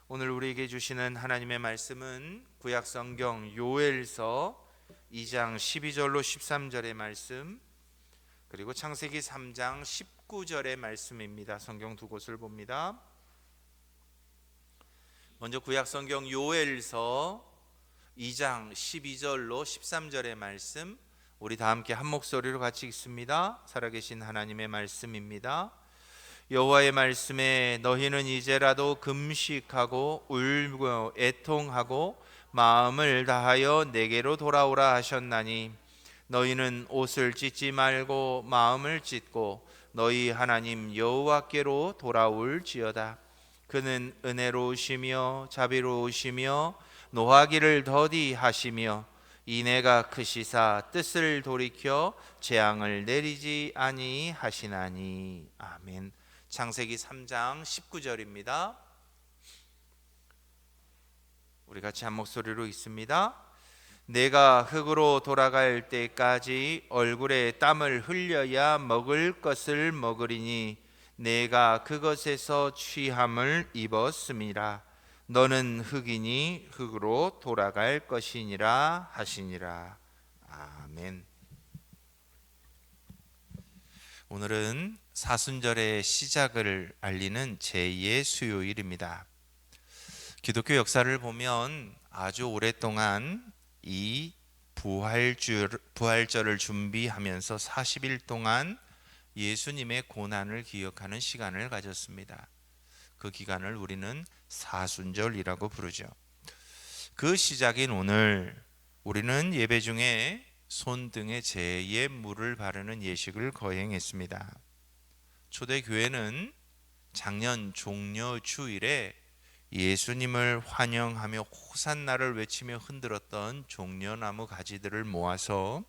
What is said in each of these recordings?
오늘 우리에게 주시는 하나님의 말씀은 구약성경 요엘서 2장 12절로 13절의 말씀, 그리고 창세기 3장 19절의 말씀입니다. 성경 두 곳을 봅니다. 먼저 구약성경 요엘서 2장 12절로 13절의 말씀, 우리 다 함께 한 목소리로 같이 읽습니다. 살아계신 하나님의 말씀입니다. 여호와의 말씀에 너희는 이제라도 금식하고 울고 애통하고 마음을 다하여 내게로 돌아오라 하셨나니, 너희는 옷을 찢지 말고 마음을 찢고 너희 하나님 여호와께로 돌아올지어다. 그는 은혜로우시며 자비로우시며 노하기를 더디하시며 인애가 크시사 뜻을 돌이켜 재앙을 내리지 아니하시나니. 아멘. 창세기 3장 19절입니다. 우리 같이 한 목소리로 읽습니다. 내가 흙으로 돌아갈 때까지 얼굴에 땀을 흘려야 먹을 것을 먹으리니 내가 그것에서 취함을 입었음이라. 너는 흙이니 흙으로 돌아갈 것이니라 하시니라. 아멘. 오늘은 사순절의 시작을 알리는 제2의 수요일입니다. 기독교 역사를 보면 아주 오랫동안 이 부활절을 준비하면서 40일 동안 예수님의 고난을 기억하는 시간을 가졌습니다. 그 기간을 우리는 사순절이라고 부르죠. 그 시작인 오늘, 우리는 예배 중에 손등에 제2의 물을 바르는 예식을 거행했습니다. 초대교회는 작년 종려 주일에 예수님을 환영하며 호산나를 외치며 흔들었던 종려나무 가지들을 모아서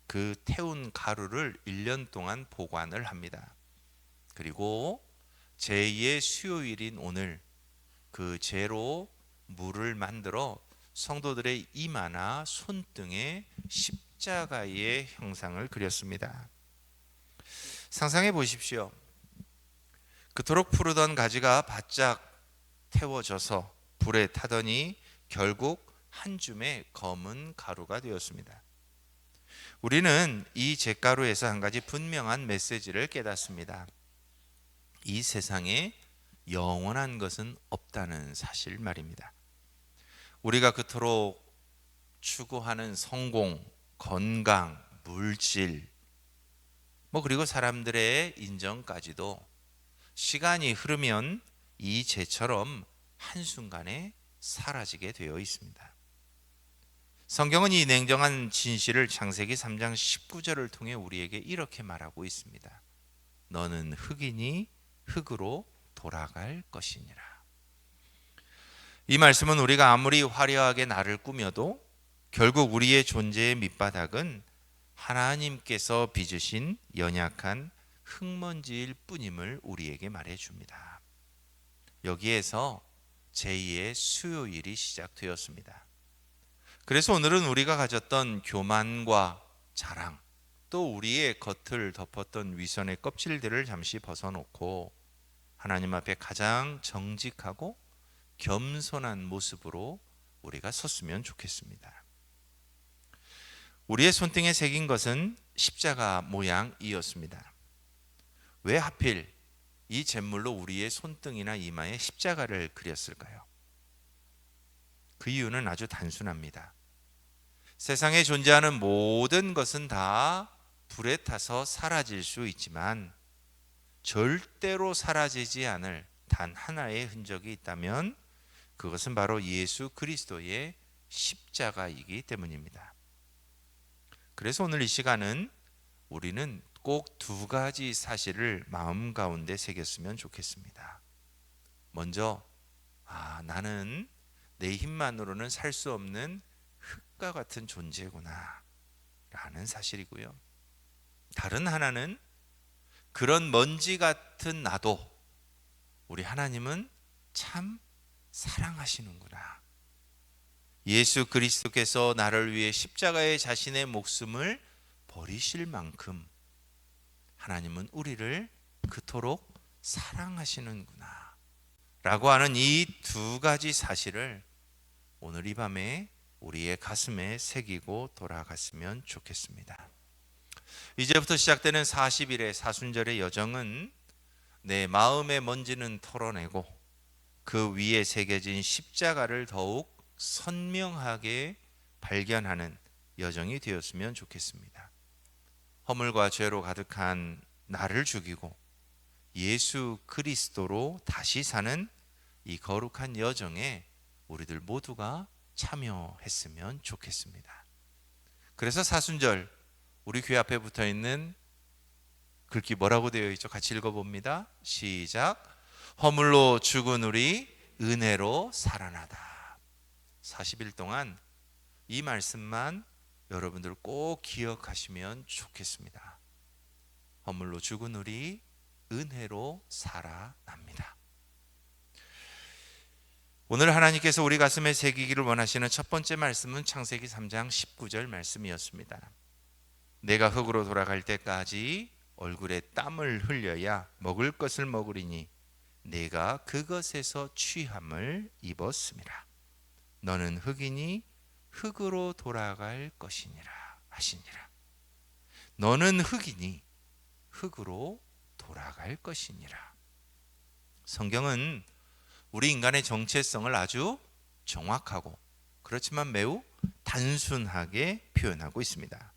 그 태운 가루를 1년 동안 보관을 합니다. 그리고 제2의 수요일인 오늘 그 재로 물을 만들어 성도들의 이마나 손등에 십자가의 형상을 그렸습니다. 상상해 보십시오. 그토록 푸르던 가지가 바짝 태워져서 불에 타더니 결국 한 줌의 검은 가루가 되었습니다. 우리는 이 잿가루에서 한 가지 분명한 메시지를 깨닫습니다. 이 세상에 영원한 것은 없다는 사실 말입니다. 우리가 그토록 추구하는 성공, 건강, 물질, 그리고 사람들의 인정까지도 시간이 흐르면 이 재처럼 한순간에 사라지게 되어 있습니다. 성경은 이 냉정한 진실을 창세기 3장 19절을 통해 우리에게 이렇게 말하고 있습니다. 너는 흙이니 흙으로 돌아갈 것이니라. 이 말씀은 우리가 아무리 화려하게 나를 꾸며도 결국 우리의 존재의 밑바닥은 하나님께서 빚으신 연약한 흙먼지일 뿐임을 우리에게 말해줍니다. 여기에서 제2의 수요일이 시작되었습니다. 그래서 오늘은 우리가 가졌던 교만과 자랑, 또 우리의 겉을 덮었던 위선의 껍질들을 잠시 벗어놓고 하나님 앞에 가장 정직하고 겸손한 모습으로 우리가 섰으면 좋겠습니다. 우리의 손등에 새긴 것은 십자가 모양이었습니다. 왜 하필 이 잿물로 우리의 손등이나 이마에 십자가를 그렸을까요? 그 이유는 아주 단순합니다. 세상에 존재하는 모든 것은 다 불에 타서 사라질 수 있지만 절대로 사라지지 않을 단 하나의 흔적이 있다면 그것은 바로 예수 그리스도의 십자가이기 때문입니다. 그래서 오늘 이 시간은 우리는 꼭 두 가지 사실을 마음 가운데 새겼으면 좋겠습니다. 먼저, 나는 내 힘만으로는 살 수 없는 흙과 같은 존재구나 라는 사실이고요. 다른 하나는 그런 먼지 같은 나도 우리 하나님은 참 사랑하시는구나. 예수 그리스도께서 나를 위해 십자가에 자신의 목숨을 버리실 만큼 하나님은 우리를 그토록 사랑하시는구나 라고 하는 이 두 가지 사실을 오늘 이 밤에 우리의 가슴에 새기고 돌아갔으면 좋겠습니다. 이제부터 시작되는 40일의 사순절의 여정은 내 마음의 먼지는 털어내고 그 위에 새겨진 십자가를 더욱 선명하게 발견하는 여정이 되었으면 좋겠습니다. 허물과 죄로 가득한 나를 죽이고 예수 그리스도로 다시 사는 이 거룩한 여정에 우리들 모두가 참여했으면 좋겠습니다. 그래서 사순절 우리 귀 앞에 붙어 있는 글귀 뭐라고 되어 있죠? 같이 읽어봅니다. 시작. 허물로 죽은 우리 은혜로 살아나다. 40일 동안 이 말씀만 여러분들 꼭 기억하시면 좋겠습니다. 허물로 죽은 우리 은혜로 살아납니다. 오늘 하나님께서 우리 가슴에 새기기를 원하시는 첫 번째 말씀은 창세기 3장 19절 말씀이었습니다. 내가 흙으로 돌아갈 때까지 얼굴에 땀을 흘려야 먹을 것을 먹으리니 내가 그것에서 취함을 입었음이라. 너는 흙이니 흙으로 돌아갈 것이니라 하시니라. 너는 흙이니 흙으로 돌아갈 것이니라. 성경은 우리 인간의 정체성을 아주 정확하고 그렇지만 매우 단순하게 표현하고 있습니다.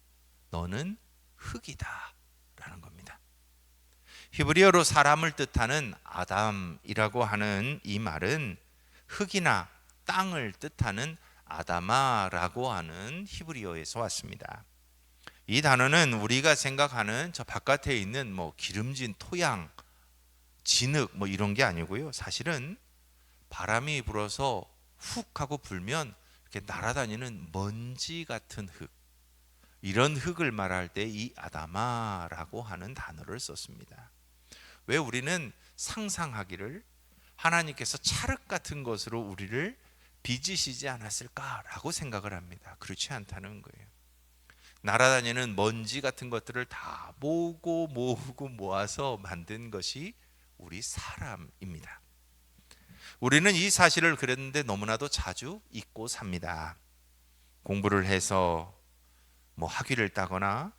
너는 흙이다 라는 겁니다. 히브리어로 사람을 뜻하는 아담이라고 하는 이 말은 흙이나 땅을 뜻하는 아다마라고 하는 히브리어에서 왔습니다. 이 단어는 우리가 생각하는 저 바깥에 있는 기름진 토양, 진흙 이런 게 아니고요. 사실은 바람이 불어서 훅 하고 불면 이렇게 날아다니는 먼지 같은 흙, 이런 흙을 말할 때 이 아다마라고 하는 단어를 썼습니다. 왜 우리는 상상하기를 하나님께서 찰흙 같은 것으로 우리를 빚으시지 않았을까라고 생각을 합니다. 그렇지 않다는 거예요. 날아다니는 먼지 같은 것들을 다 모으고 모아서 만든 것이 우리 사람입니다. 우리는 이 사실을 그랬는데 너무나도 자주 잊고 삽니다. 공부를 해서 학위를 따거나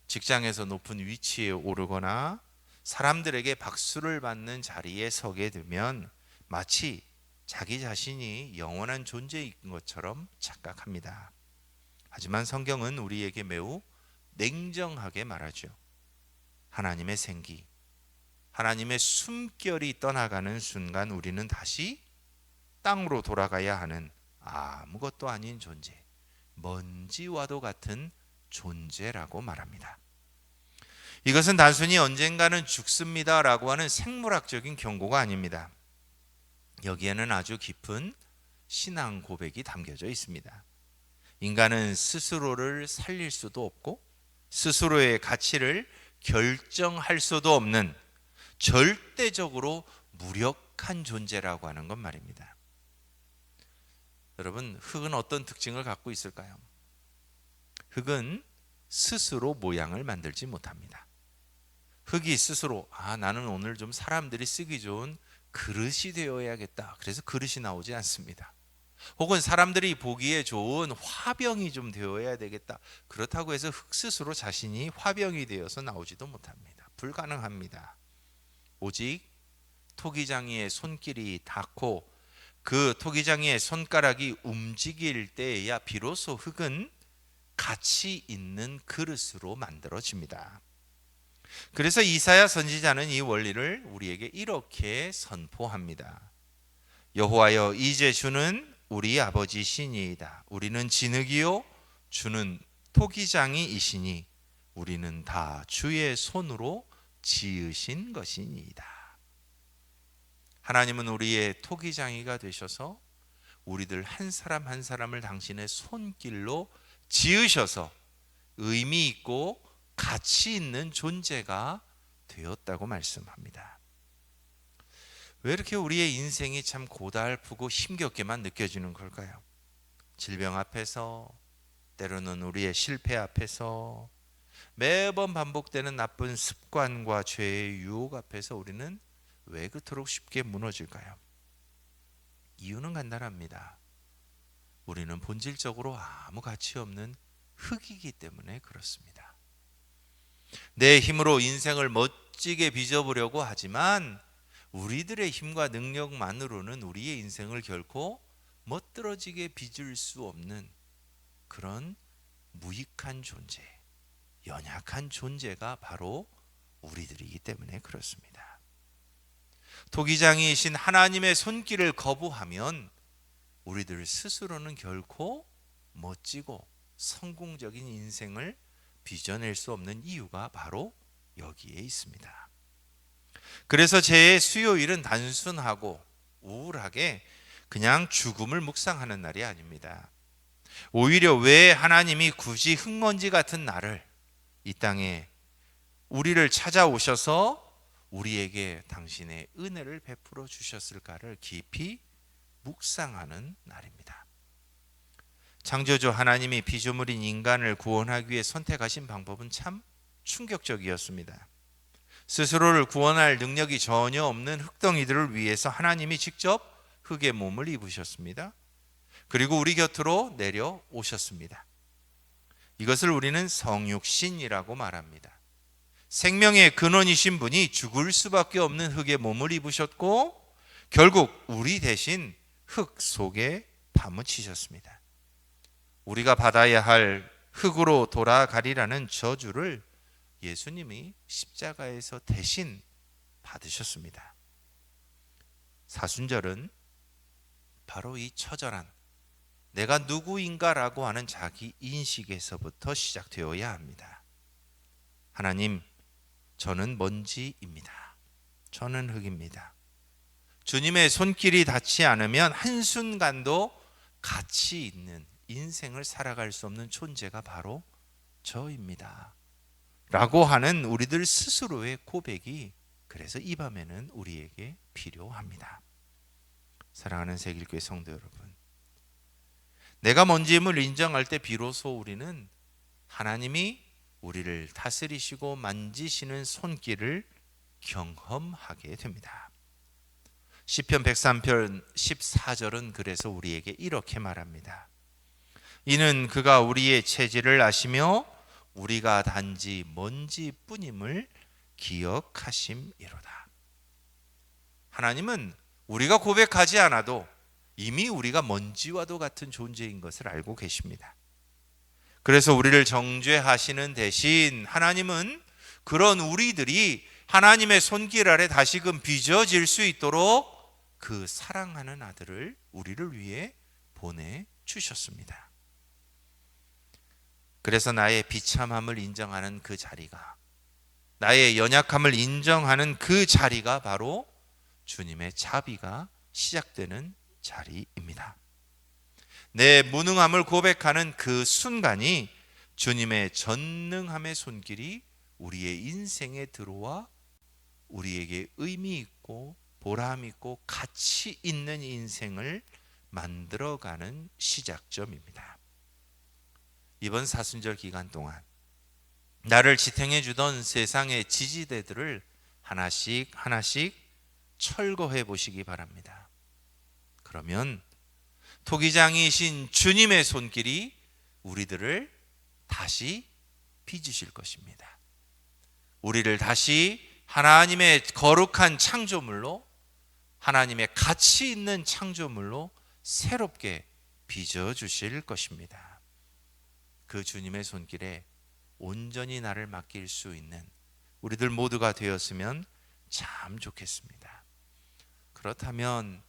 직장에서 높은 위치에 오르거나 사람들에게 박수를 받는 자리에 서게 되면 마치 자기 자신이 영원한 존재인 것처럼 착각합니다. 하지만 성경은 우리에게 매우 냉정하게 말하죠. 하나님의 생기, 하나님의 숨결이 떠나가는 순간 우리는 다시 땅으로 돌아가야 하는 아무것도 아닌 존재, 먼지와도 같은 존재라고 말합니다. 이것은 단순히 언젠가는 죽습니다라고 하는 생물학적인 경고가 아닙니다. 여기에는 아주 깊은 신앙 고백이 담겨져 있습니다. 인간은 스스로를 살릴 수도 없고 스스로의 가치를 결정할 수도 없는 절대적으로 무력한 존재라고 하는 건 말입니다. 여러분, 흙은 어떤 특징을 갖고 있을까요? 흙은 스스로 모양을 만들지 못합니다. 흙이 스스로 나는 오늘 좀 사람들이 쓰기 좋은 그릇이 되어야겠다. 그래서 그릇이 나오지 않습니다. 혹은 사람들이 보기에 좋은 화병이 좀 되어야 되겠다. 그렇다고 해서 흙 스스로 자신이 화병이 되어서 나오지도 못합니다. 불가능합니다. 오직 토기장이의 손길이 닿고 그 토기장이의 손가락이 움직일 때에야 비로소 흙은 가치 있는 그릇으로 만들어집니다. 그래서 이사야 선지자는 이 원리를 우리에게 이렇게 선포합니다. 여호와여, 이제 주는 우리 아버지시니이다. 우리는 진흙이요 주는 토기장이이시니 우리는 다 주의 손으로 지으신 것이니이다. 하나님은 우리의 토기장이가 되셔서 우리들 한 사람 한 사람을 당신의 손길로 지으셔서 의미 있고 가치 있는 존재가 되었다고 말씀합니다. 왜 이렇게 우리의 인생이 참 고달프고 힘겹게만 느껴지는 걸까요? 질병 앞에서, 때로는 우리의 실패 앞에서, 매번 반복되는 나쁜 습관과 죄의 유혹 앞에서 우리는 왜 그토록 쉽게 무너질까요? 이유는 간단합니다. 우리는 본질적으로 아무 가치 없는 흙이기 때문에 그렇습니다. 내 힘으로 인생을 멋지게 빚어보려고 하지만 우리들의 힘과 능력만으로는 우리의 인생을 결코 멋들어지게 빚을 수 없는 그런 무익한 존재, 연약한 존재가 바로 우리들이기 때문에 그렇습니다. 토기장이신 하나님의 손길을 거부하면 우리들 스스로는 결코 멋지고 성공적인 인생을 빚어낼 수 없는 이유가 바로 여기에 있습니다. 그래서 제 수요일은 단순하고 우울하게 그냥 죽음을 묵상하는 날이 아닙니다. 오히려 왜 하나님이 굳이 흙먼지 같은 나를 이 땅에 우리를 찾아오셔서 우리에게 당신의 은혜를 베풀어 주셨을까를 깊이 묵상하는 날입니다. 창조주 하나님이 피조물인 인간을 구원하기 위해 선택하신 방법은 참 충격적이었습니다. 스스로를 구원할 능력이 전혀 없는 흙덩이들을 위해서 하나님이 직접 흙의 몸을 입으셨습니다. 그리고 우리 곁으로 내려오셨습니다. 이것을 우리는 성육신이라고 말합니다. 생명의 근원이신 분이 죽을 수밖에 없는 흙의 몸을 입으셨고 결국 우리 대신 흙 속에 파묻히셨습니다. 우리가 받아야 할 흙으로 돌아가리라는 저주를 예수님이 십자가에서 대신 받으셨습니다. 사순절은 바로 이 처절한 내가 누구인가라고 하는 자기 인식에서부터 시작되어야 합니다. 하나님, 저는 먼지입니다. 저는 흙입니다. 주님의 손길이 닿지 않으면 한순간도 가치 있는 인생을 살아갈 수 없는 존재가 바로 저입니다. 라고 하는 우리들 스스로의 고백이 그래서 이 밤에는 우리에게 필요합니다. 사랑하는 새길교회 성도 여러분, 내가 먼지임을 인정할 때 비로소 우리는 하나님이 우리를 다스리시고 만지시는 손길을 경험하게 됩니다. 시편 103편 14절은 그래서 우리에게 이렇게 말합니다. 이는 그가 우리의 체질을 아시며 우리가 단지 먼지뿐임을 기억하심이로다. 하나님은 우리가 고백하지 않아도 이미 우리가 먼지와도 같은 존재인 것을 알고 계십니다. 그래서 우리를 정죄하시는 대신 하나님은 그런 우리들이 하나님의 손길 아래 다시금 빚어질 수 있도록 그 사랑하는 아들을 우리를 위해 보내주셨습니다. 그래서 나의 비참함을 인정하는 그 자리가, 나의 연약함을 인정하는 그 자리가 바로 주님의 자비가 시작되는 자리입니다. 내 무능함을 고백하는 그 순간이 주님의 전능함의 손길이 우리의 인생에 들어와 우리에게 의미 있고 보람 있고 가치 있는 인생을 만들어가는 시작점입니다. 이번 사순절 기간 동안 나를 지탱해 주던 세상의 지지대들을 하나씩 철거해 보시기 바랍니다. 그러면 토기장이신 주님의 손길이 우리들을 다시 빚으실 것입니다. 우리를 다시 하나님의 거룩한 창조물로, 하나님의 가치 있는 창조물로 새롭게 빚어주실 것입니다. 그 주님의 손길에 온전히 나를 맡길 수 있는 우리들 모두가 되었으면 참 좋겠습니다. 그렇다면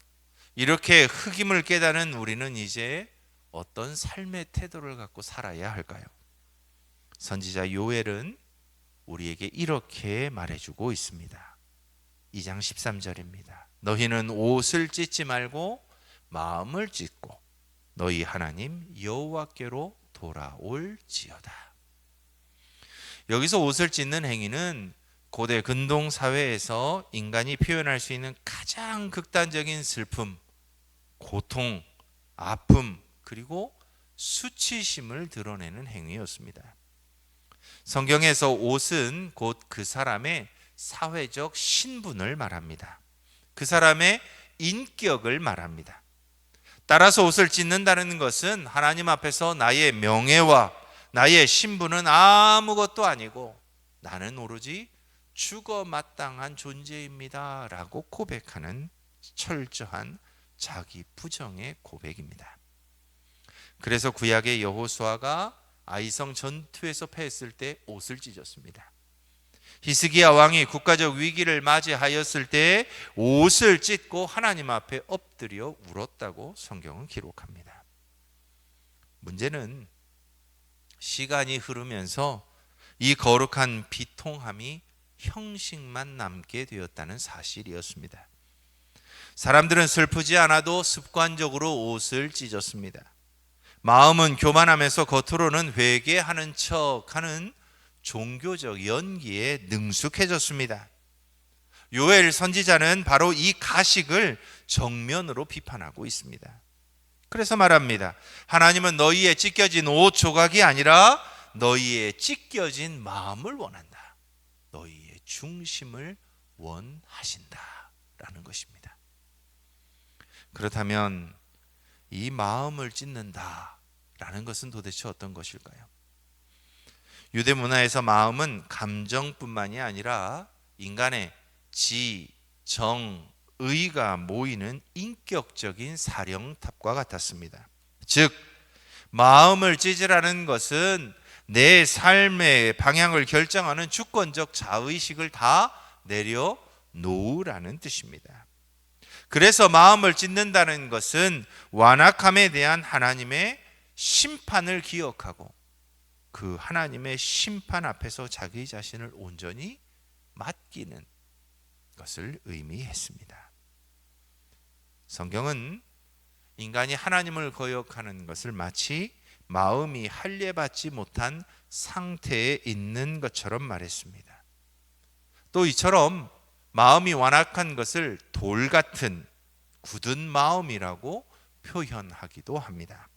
이렇게 흙임을 깨닫는 우리는 이제 어떤 삶의 태도를 갖고 살아야 할까요? 선지자 요엘은 우리에게 이렇게 말해주고 있습니다. 2장 13절입니다. 너희는 옷을 찢지 말고 마음을 찢고 너희 하나님 여호와께로 돌아올지어다. 여기서 옷을 찢는 행위는 고대 근동 사회에서 인간이 표현할 수 있는 가장 극단적인 슬픔, 고통, 아픔, 그리고 수치심을 드러내는 행위였습니다. 성경에서 옷은 곧 그 사람의 사회적 신분을 말합니다. 그 사람의 인격을 말합니다. 따라서 옷을 찢는다는 것은 하나님 앞에서 나의 명예와 나의 신분은 아무것도 아니고 나는 오로지 죽어 마땅한 존재입니다 라고 고백하는 철저한 자기 부정의 고백입니다. 그래서 구약의 여호수아가 아이성 전투에서 패했을 때 옷을 찢었습니다. 히스기야 왕이 국가적 위기를 맞이하였을 때 옷을 찢고 하나님 앞에 엎드려 울었다고 성경은 기록합니다. 문제는 시간이 흐르면서 이 거룩한 비통함이 형식만 남게 되었다는 사실이었습니다. 사람들은 슬프지 않아도 습관적으로 옷을 찢었습니다. 마음은 교만하면서 겉으로는 회개하는 척하는 종교적 연기에 능숙해졌습니다. 요엘 선지자는 바로 이 가식을 정면으로 비판하고 있습니다. 그래서 말합니다. 하나님은 너희의 찢겨진 옷 조각이 아니라 너희의 찢겨진 마음을 원한다. 너희의 중심을 원하신다 라는 것입니다. 그렇다면 이 마음을 찢는다 라는 것은 도대체 어떤 것일까요? 유대 문화에서 마음은 감정뿐만이 아니라 인간의 지, 정, 의가 모이는 인격적인 사령탑과 같았습니다. 즉 마음을 찢으라는 것은 내 삶의 방향을 결정하는 주권적 자의식을 다 내려놓으라는 뜻입니다. 그래서 마음을 찢는다는 것은 완악함에 대한 하나님의 심판을 기억하고 그 하나님의 심판 앞에서 자기 자신을 온전히 맡기는 것을 의미했습니다. 성경은 인간이 하나님을 거역하는 것을 마치 마음이 할례받지 못한 상태에 있는 것처럼 말했습니다. 또 이처럼 마음이 완악한 것을 돌 같은 굳은 마음이라고 표현하기도 합니다.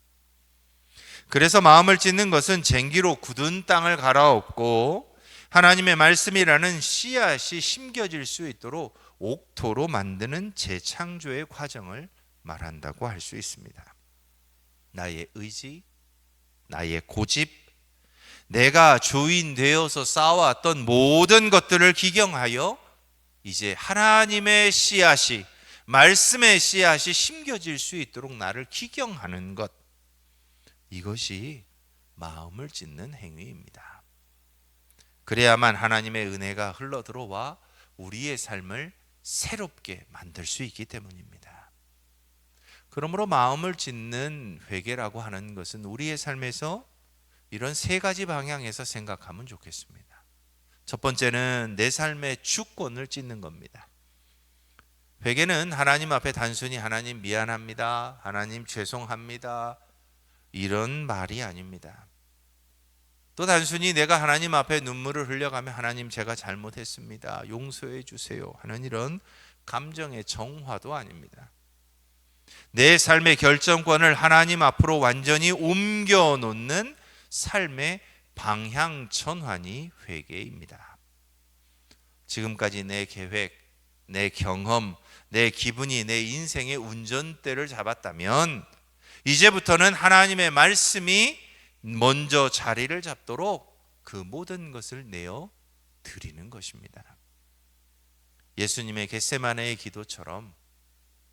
그래서 마음을 찢는 것은 쟁기로 굳은 땅을 갈아엎고 하나님의 말씀이라는 씨앗이 심겨질 수 있도록 옥토로 만드는 재창조의 과정을 말한다고 할 수 있습니다. 나의 의지, 나의 고집, 내가 주인 되어서 쌓아왔던 모든 것들을 기경하여 이제 하나님의 씨앗이, 말씀의 씨앗이 심겨질 수 있도록 나를 기경하는 것, 이것이 마음을 찢는 행위입니다. 그래야만 하나님의 은혜가 흘러들어와 우리의 삶을 새롭게 만들 수 있기 때문입니다. 그러므로 마음을 찢는 회개라고 하는 것은 우리의 삶에서 이런 세 가지 방향에서 생각하면 좋겠습니다. 첫 번째는 내 삶의 주권을 찢는 겁니다. 회개는 하나님 앞에 단순히 하나님 미안합니다, 하나님 죄송합니다 이런 말이 아닙니다. 또 단순히 내가 하나님 앞에 눈물을 흘려가며 하나님 제가 잘못했습니다, 용서해 주세요 하는 이런 감정의 정화도 아닙니다. 내 삶의 결정권을 하나님 앞으로 완전히 옮겨 놓는 삶의 방향 전환이 회개입니다. 지금까지 내 계획, 내 경험, 내 기분이 내 인생의 운전대를 잡았다면 이제부터는 하나님의 말씀이 먼저 자리를 잡도록 그 모든 것을 내어 드리는 것입니다. 예수님의 겟세마네의 기도처럼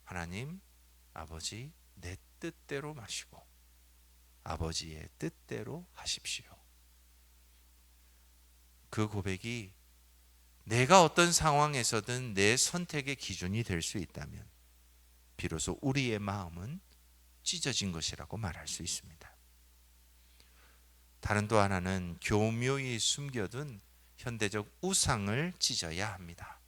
하나님, 아버지 내 뜻대로 마시고 아버지의 뜻대로 하십시오. 그 고백이 내가 어떤 상황에서든 내 선택의 기준이 될 수 있다면 비로소 우리의 마음은 찢어진 것이라고 말할 수 있습니다. 다른 또 하나는 교묘히 숨겨둔 현대적 우상을 찢어야 합니다.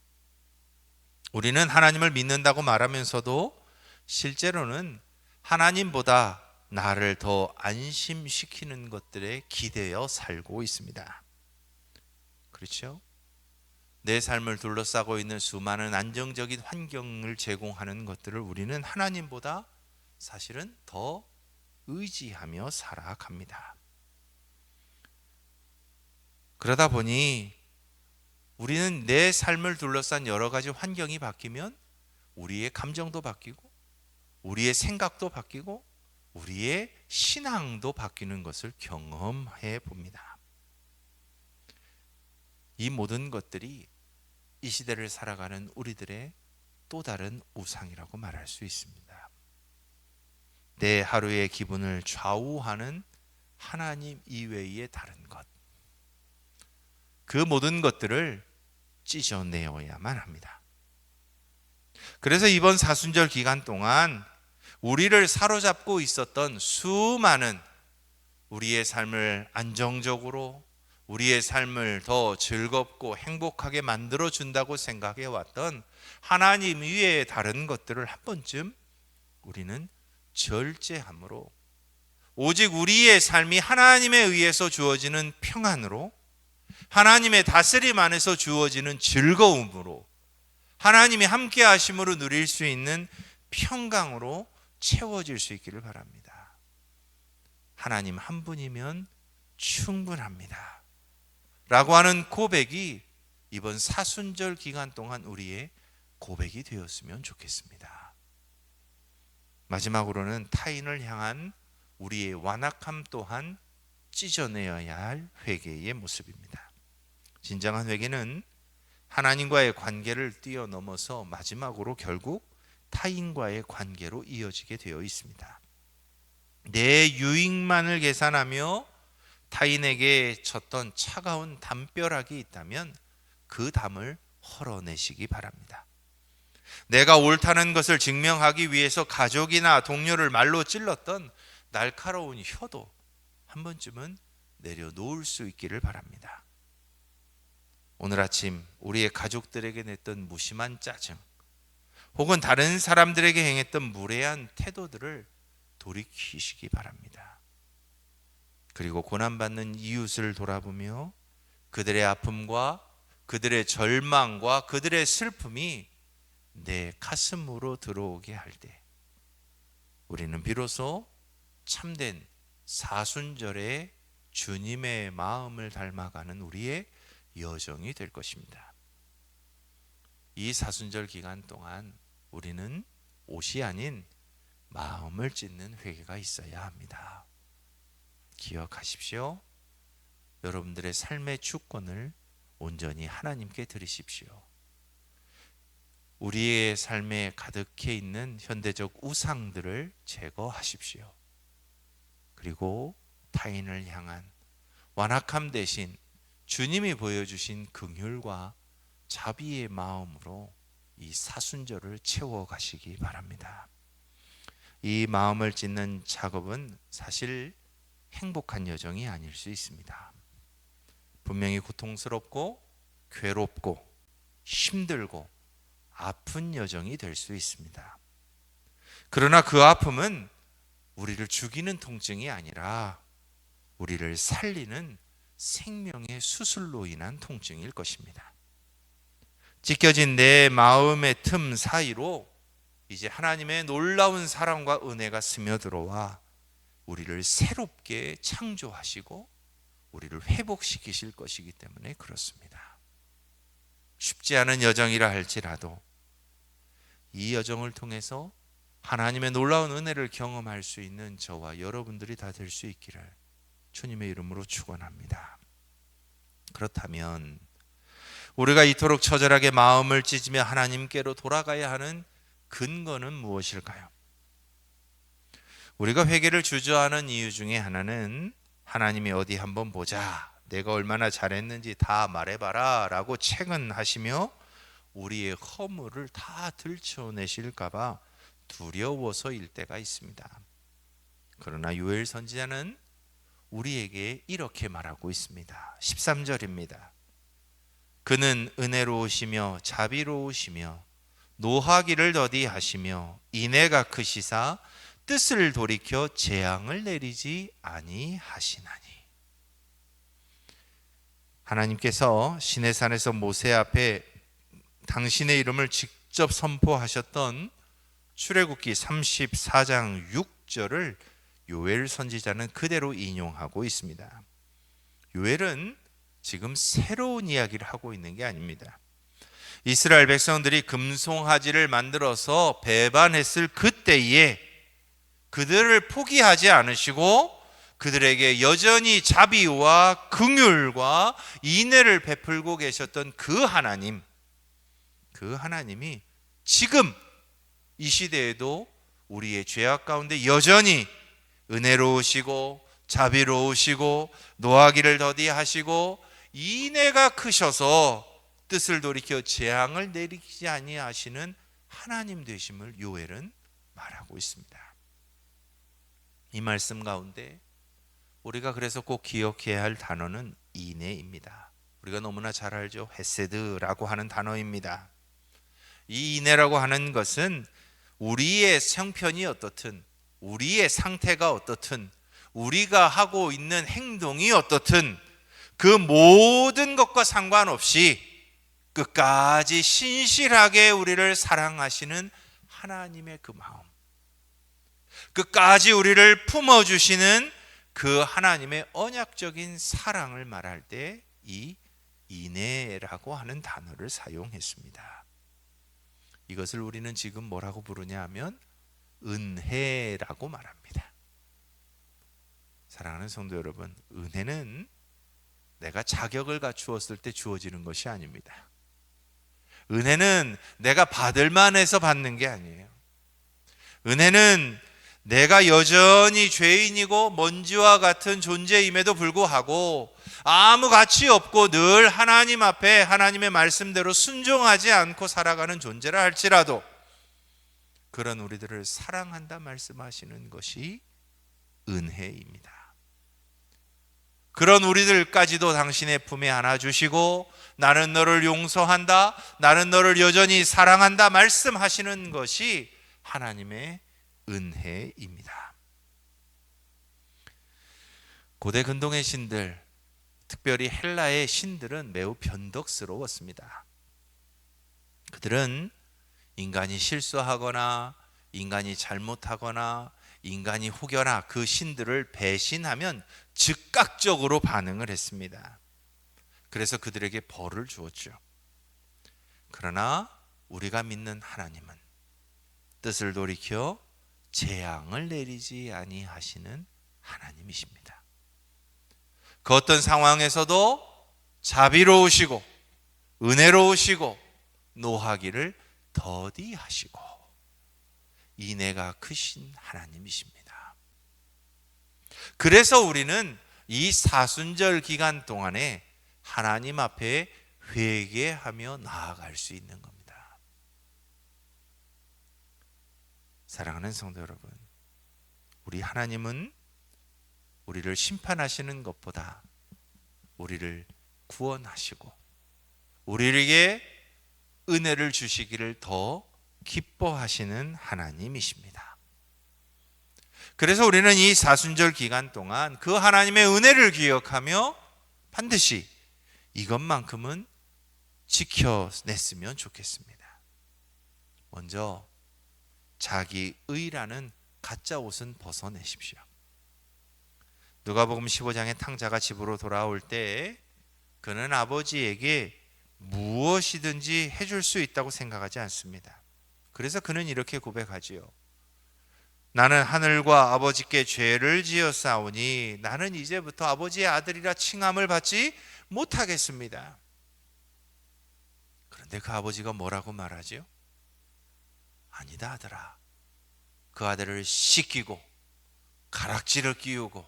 우리는 하나님을 믿는다고 말하면서도 실제로는 하나님보다 나를 더 안심시키는 것들에 기대어 살고 있습니다. 그렇죠? 내 삶을 둘러싸고 있는 수많은 안정적인 환경을 제공하는 것들을 우리는 하나님보다 사실은 더 의지하며 살아갑니다. 그러다 보니 우리는 내 삶을 둘러싼 여러 가지 환경이 바뀌면 우리의 감정도 바뀌고 우리의 생각도 바뀌고 우리의 신앙도 바뀌는 것을 경험해 봅니다. 이 모든 것들이 이 시대를 살아가는 우리들의 또 다른 우상이라고 말할 수 있습니다. 내 하루의 기분을 좌우하는 하나님 이외의 다른 것, 그 모든 것들을 찢어내어야만 합니다. 그래서 이번 사순절 기간 동안 우리를 사로잡고 있었던 수많은 우리의 삶을 안정적으로, 우리의 삶을 더 즐겁고 행복하게 만들어 준다고 생각해 왔던 하나님 위에 다른 것들을 한 번쯤 우리는 절제함으로, 오직 우리의 삶이 하나님에 의해서 주어지는 평안으로, 하나님의 다스림 안에서 주어지는 즐거움으로, 하나님이 함께 하심으로 누릴 수 있는 평강으로 채워질 수 있기를 바랍니다. 하나님 한 분이면 충분합니다 라고 하는 고백이 이번 사순절 기간 동안 우리의 고백이 되었으면 좋겠습니다. 마지막으로는 타인을 향한 우리의 완악함 또한 찢어내어야 할 회개의 모습입니다. 진정한 회개는 하나님과의 관계를 뛰어넘어서 마지막으로 결국 타인과의 관계로 이어지게 되어 있습니다. 내 유익만을 계산하며 타인에게 쳤던 차가운 담벼락이 있다면 그 담을 헐어내시기 바랍니다. 내가 옳다는 것을 증명하기 위해서 가족이나 동료를 말로 찔렀던 날카로운 혀도 한 번쯤은 내려놓을 수 있기를 바랍니다. 오늘 아침 우리의 가족들에게 냈던 무심한 짜증, 혹은 다른 사람들에게 행했던 무례한 태도들을 돌이키시기 바랍니다. 그리고 고난받는 이웃을 돌아보며 그들의 아픔과 그들의 절망과 그들의 슬픔이 내 가슴으로 들어오게 할 때 우리는 비로소 참된 사순절의 주님의 마음을 닮아가는 우리의 여정이 될 것입니다. 이 사순절 기간 동안 우리는 옷이 아닌 마음을 찢는 회개가 있어야 합니다. 기억하십시오. 여러분들의 삶의 주권을 온전히 하나님께 드리십시오. 우리의 삶에 가득해 있는 현대적 우상들을 제거하십시오. 그리고 타인을 향한 완악함 대신 주님이 보여주신 긍휼과 자비의 마음으로 이 사순절을 채워가시기 바랍니다. 이 마음을 찢는 작업은 사실 행복한 여정이 아닐 수 있습니다. 분명히 고통스럽고 괴롭고 힘들고 아픈 여정이 될 수 있습니다. 그러나 그 아픔은 우리를 죽이는 통증이 아니라 우리를 살리는 생명의 수술로 인한 통증일 것입니다. 찢겨진 내 마음의 틈 사이로 이제 하나님의 놀라운 사랑과 은혜가 스며들어와 우리를 새롭게 창조하시고 우리를 회복시키실 것이기 때문에 그렇습니다. 쉽지 않은 여정이라 할지라도 이 여정을 통해서 하나님의 놀라운 은혜를 경험할 수 있는 저와 여러분들이 다 될 수 있기를 주님의 이름으로 축원합니다. 그렇다면 우리가 이토록 처절하게 마음을 찢으며 하나님께로 돌아가야 하는 근거는 무엇일까요? 우리가 회개를 주저하는 이유 중에 하나는 하나님이 어디 한번 보자, 내가 얼마나 잘했는지 다 말해봐라 라고 채근하시며 우리의 허물을 다 들춰내실까 봐 두려워서일 때가 있습니다. 그러나 요엘 선지자는 우리에게 이렇게 말하고 있습니다. 13절입니다. 그는 은혜로우시며 자비로우시며 노하기를 더디하시며 인애가 크시사 뜻을 돌이켜 재앙을 내리지 아니하시나니. 하나님께서 시내산에서 모세 앞에 당신의 이름을 직접 선포하셨던 출애굽기 34장 6절을 요엘 선지자는 그대로 인용하고 있습니다. 요엘은 지금 새로운 이야기를 하고 있는 게 아닙니다. 이스라엘 백성들이 금송아지를 만들어서 배반했을 그때에 그들을 포기하지 않으시고 그들에게 여전히 자비와 긍휼과 인애를 베풀고 계셨던 그 하나님, 그 하나님이 지금 이 시대에도 우리의 죄악 가운데 여전히 은혜로우시고 자비로우시고 노하기를 더디하시고 인애가 크셔서 뜻을 돌이켜 재앙을 내리지 아니하시는 하나님 되심을 요엘은 말하고 있습니다. 이 말씀 가운데 우리가 그래서 꼭 기억해야 할 단어는 인애입니다. 우리가 너무나 잘 알죠. 헤세드라고 하는 단어입니다. 이 인애라고 하는 것은 우리의 형편이 어떻든, 우리의 상태가 어떻든, 우리가 하고 있는 행동이 어떻든 그 모든 것과 상관없이 끝까지 신실하게 우리를 사랑하시는 하나님의 그 마음, 끝까지 우리를 품어주시는 그 하나님의 언약적인 사랑을 말할 때 이 인애라고 하는 단어를 사용했습니다. 이것을 우리는 지금 뭐라고 부르냐 하면 은혜라고 말합니다. 사랑하는 성도 여러분, 은혜는 내가 자격을 갖추었을 때 주어지는 것이 아닙니다. 은혜는 내가 받을 만해서 받는 게 아니에요. 은혜는 내가 여전히 죄인이고 먼지와 같은 존재임에도 불구하고 아무 가치 없고 늘 하나님 앞에 하나님의 말씀대로 순종하지 않고 살아가는 존재라 할지라도 그런 우리들을 사랑한다 말씀하시는 것이 은혜입니다. 그런 우리들까지도 당신의 품에 안아주시고 나는 너를 용서한다, 나는 너를 여전히 사랑한다 말씀하시는 것이 하나님의 은혜입니다. 고대 근동의 신들, 특별히 헬라의 신들은 매우 변덕스러웠습니다. 그들은 인간이 실수하거나 인간이 잘못하거나 인간이 혹여나 그 신들을 배신하면 즉각적으로 반응을 했습니다. 그래서 그들에게 벌을 주었죠. 그러나 우리가 믿는 하나님은 뜻을 돌이켜 재앙을 내리지 아니하시는 하나님이십니다. 그 어떤 상황에서도 자비로우시고 은혜로우시고 노하기를 더디하시고 인애가 크신 하나님이십니다. 그래서 우리는 이 사순절 기간 동안에 하나님 앞에 회개하며 나아갈 수 있는 겁니다. 사랑하는 성도 여러분, 우리 하나님은 우리를 심판하시는 것보다 우리를 구원하시고 우리에게 은혜를 주시기를 더 기뻐하시는 하나님이십니다. 그래서 우리는 이 사순절 기간 동안 그 하나님의 은혜를 기억하며 반드시 이것만큼은 지켜냈으면 좋겠습니다. 먼저 자기 의라는 가짜 옷은 벗어내십시오. 누가복음 15장의 탕자가 집으로 돌아올 때 그는 아버지에게 무엇이든지 해줄 수 있다고 생각하지 않습니다. 그래서 그는 이렇게 고백하지요. 나는 하늘과 아버지께 죄를 지었사오니 나는 이제부터 아버지의 아들이라 칭함을 받지 못하겠습니다. 그런데 그 아버지가 뭐라고 말하지요? 아니다 아들아, 그 아들을 씻기고 가락지를 끼우고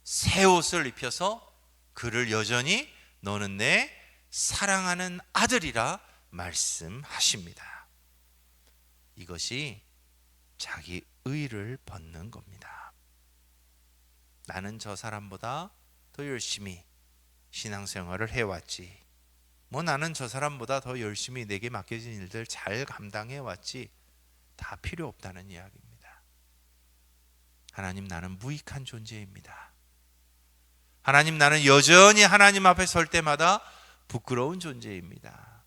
새 옷을 입혀서 그를 여전히 너는 내 사랑하는 아들이라 말씀하십니다. 이것이 자기 의를 벗는 겁니다. 나는 저 사람보다 더 열심히 신앙생활을 해왔지, 나는 저 사람보다 더 열심히 내게 맡겨진 일들 잘 감당해왔지, 다 필요 없다는 이야기입니다. 하나님, 나는 무익한 존재입니다. 하나님, 나는 여전히 하나님 앞에 설 때마다 부끄러운 존재입니다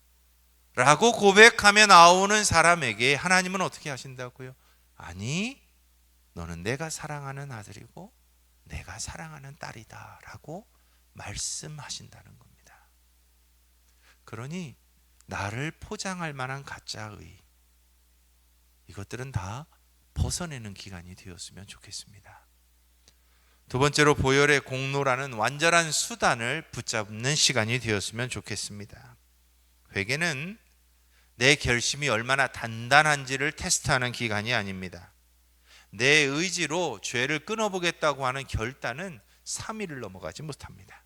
라고 고백하며 나오는 사람에게 하나님은 어떻게 하신다고요? 아니, 너는 내가 사랑하는 아들이고 내가 사랑하는 딸이다 라고 말씀하신다는 겁니다. 그러니 나를 포장할 만한 가짜의, 이것들은 다 벗어내는 기간이 되었으면 좋겠습니다. 두 번째로, 보혈의 공로라는 완전한 수단을 붙잡는 시간이 되었으면 좋겠습니다. 회개는 내 결심이 얼마나 단단한지를 테스트하는 기간이 아닙니다. 내 의지로 죄를 끊어보겠다고 하는 결단은 3일을 넘어가지 못합니다.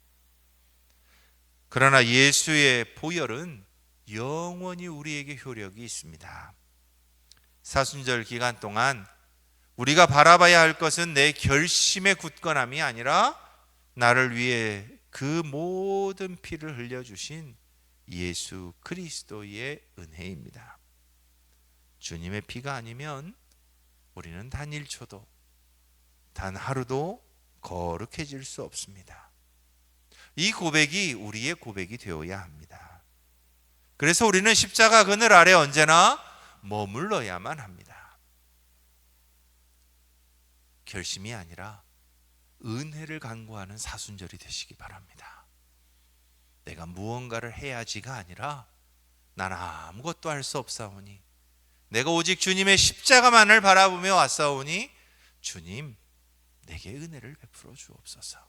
그러나 예수의 보혈은 영원히 우리에게 효력이 있습니다. 사순절 기간 동안 우리가 바라봐야 할 것은 내 결심의 굳건함이 아니라 나를 위해 그 모든 피를 흘려주신 예수 그리스도의 은혜입니다. 주님의 피가 아니면 우리는 단 1초도, 단 하루도 거룩해질 수 없습니다. 이 고백이 우리의 고백이 되어야 합니다. 그래서 우리는 십자가 그늘 아래 언제나 머물러야만 합니다. 결심이 아니라 은혜를 간구하는 사순절이 되시기 바랍니다. 내가 무언가를 해야지가 아니라 난 아무것도 할 수 없사오니, 내가 오직 주님의 십자가만을 바라보며 왔사오니 주님, 내게 은혜를 베풀어 주옵소서.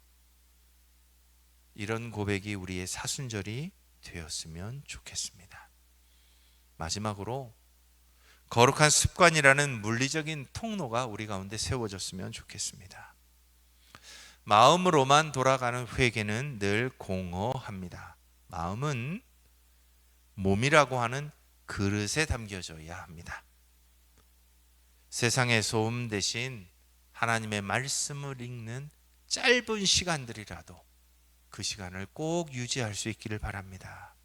이런 고백이 우리의 사순절이 되었으면 좋겠습니다. 마지막으로, 거룩한 습관이라는 물리적인 통로가 우리 가운데 세워졌으면 좋겠습니다. 마음으로만 돌아가는 회개는 늘 공허합니다. 마음은 몸이라고 하는 그릇에 담겨져야 합니다. 세상의 소음 대신 하나님의 말씀을 읽는 짧은 시간들이라도 그 시간을 꼭 유지할 수 있기를 바랍니다.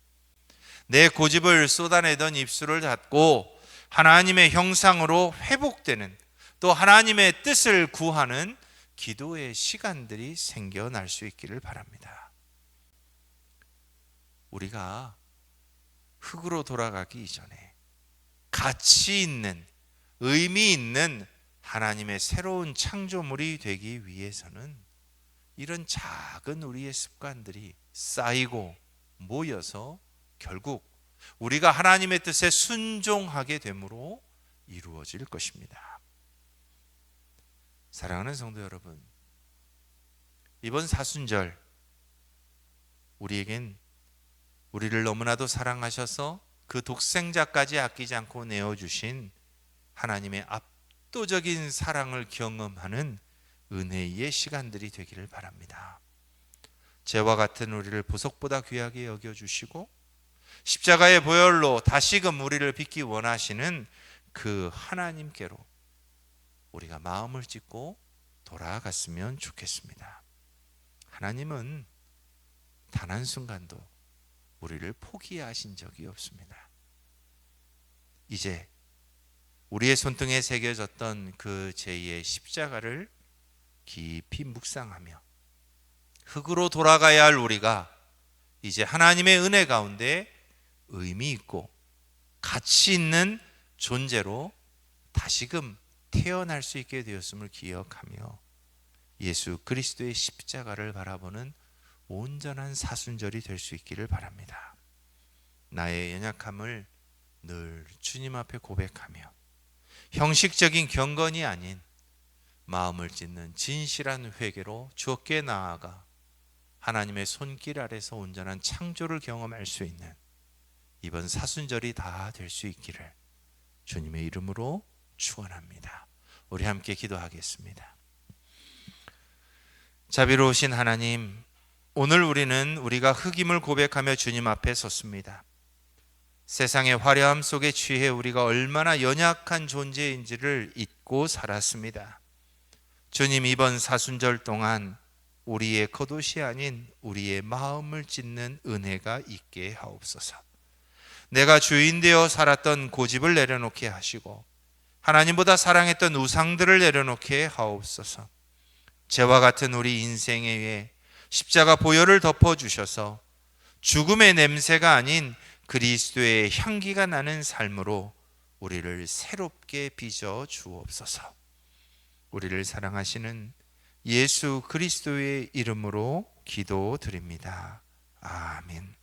내 고집을 쏟아내던 입술을 닫고 하나님의 형상으로 회복되는, 또 하나님의 뜻을 구하는 기도의 시간들이 생겨날 수 있기를 바랍니다. 우리가 흙으로 돌아가기 이전에 가치 있는, 의미 있는 하나님의 새로운 창조물이 되기 위해서는 이런 작은 우리의 습관들이 쌓이고 모여서 결국 우리가 하나님의 뜻에 순종하게 됨으로 이루어질 것입니다. 사랑하는 성도 여러분, 이번 사순절 우리에겐 우리를 너무나도 사랑하셔서 그 독생자까지 아끼지 않고 내어주신 하나님의 압도적인 사랑을 경험하는 은혜의 시간들이 되기를 바랍니다. 죄와 같은 우리를 보석보다 귀하게 여겨주시고 십자가의 보혈로 다시금 우리를 빚기 원하시는 그 하나님께로 우리가 마음을 찢고 돌아갔으면 좋겠습니다. 하나님은 단 한순간도 우리를 포기하신 적이 없습니다. 이제 우리의 손등에 새겨졌던 그 죄의 십자가를 깊이 묵상하며 흙으로 돌아가야 할 우리가 이제 하나님의 은혜 가운데 의미 있고 가치 있는 존재로 다시금 태어날 수 있게 되었음을 기억하며 예수 그리스도의 십자가를 바라보는 온전한 사순절이 될 수 있기를 바랍니다. 나의 연약함을 늘 주님 앞에 고백하며 형식적인 경건이 아닌 마음을 찢는 진실한 회개로 주께 나아가 하나님의 손길 아래서 온전한 창조를 경험할 수 있는 이번 사순절이 다 될 수 있기를 주님의 이름으로 축원합니다. 우리 함께 기도하겠습니다. 자비로우신 하나님, 오늘 우리는 우리가 흙임을 고백하며 주님 앞에 섰습니다. 세상의 화려함 속에 취해 우리가 얼마나 연약한 존재인지를 잊고 살았습니다. 주님, 이번 사순절 동안 우리의 겉옷이 아닌 우리의 마음을 찢는 은혜가 있게 하옵소서. 내가 주인 되어 살았던 고집을 내려놓게 하시고 하나님보다 사랑했던 우상들을 내려놓게 하옵소서. 죄와 같은 우리 인생에 위해 십자가 보혈을 덮어주셔서 죽음의 냄새가 아닌 그리스도의 향기가 나는 삶으로 우리를 새롭게 빚어 주옵소서. 우리를 사랑하시는 예수 그리스도의 이름으로 기도드립니다. 아멘.